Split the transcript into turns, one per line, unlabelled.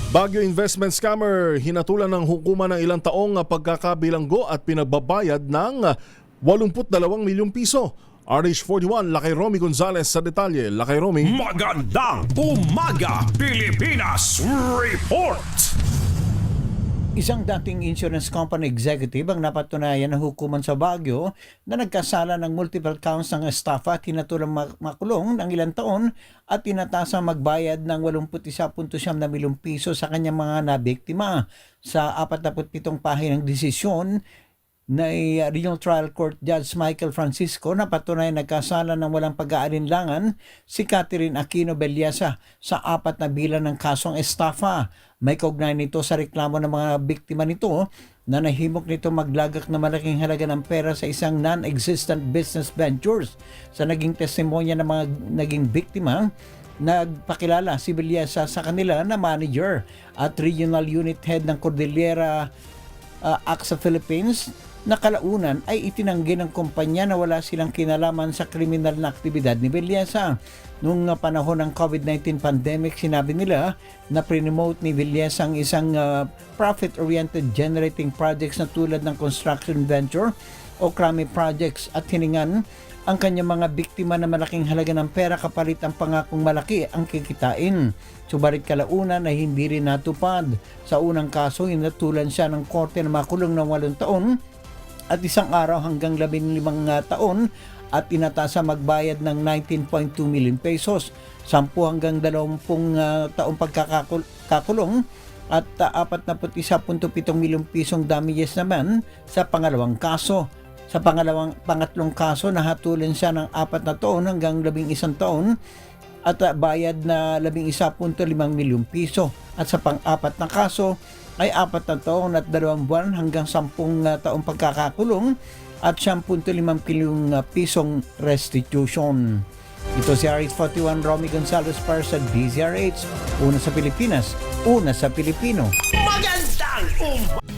Baguio investment scammer, hinatulan ng hukuman ng ilang taong pagkakabilanggo at pinagbabayad ng 82 milyong piso. RH41, Lakay Romy Gonzales sa detalye. Lakay Romy.
Magandang umaga, Pilipinas! Report!
Isang dating insurance company executive ang napatunayan ng hukuman sa Baguio na nagkasala ng multiple counts ng estafa at tinatulang makulong ng ilang taon at tinatasa magbayad ng 81.9 milyong piso sa kanyang mga nabiktima. Sa 47 pahinang desisyon na Regional Trial Court Judge Michael Francisco napatunayan nagkasala ng walang pag-aalinlangan si Catherine Aquino Bellasa sa 4 na bilang ng kasong estafa. May kaugnay nito sa reklamo ng mga biktima nito na nahimok nito maglagak na malaking halaga ng pera sa isang non-existent business ventures. Sa naging testimonya ng mga naging biktima, nagpakilala si Bellasa sa kanila na manager at regional unit head ng Cordillera AXA Philippines na kalaunan ay itinanggi ng kumpanya na wala silang kinalaman sa kriminal na aktibidad ni Bellasa. Noong panahon ng COVID-19 pandemic, sinabi nila na pre-promote ni Bellasa ang isang profit-oriented generating projects na tulad ng construction venture o Krami projects at hiningan ang kanyang mga biktima na malaking halaga ng pera kapalit ang pangakong malaki ang kikitain. Subalit kalaunan na hindi rin natupad. Sa unang kaso, hinatulan siya ng korte na makulong ng 8 taon at 1 araw hanggang 15 taon at tinatasa magbayad ng 19.2 million pesos, 10 hanggang 20 taong pagkakakulong at 41.7 milyong pisong damages naman sa pangalawang kaso. Sa pangatlong kaso, nahatulan siya ng 4 na taon hanggang 11 taon at bayad na 11.5 milyong piso. At sa pang-4 na kaso ay 4 na taon at 2 buwan hanggang 10 taong pagkakakulong at 10.5 milyong pisong restitution. Ito si RH41 Romy Gonzales para sa DZRH. Una sa Pilipinas, una sa Pilipino.
Magandang umaga!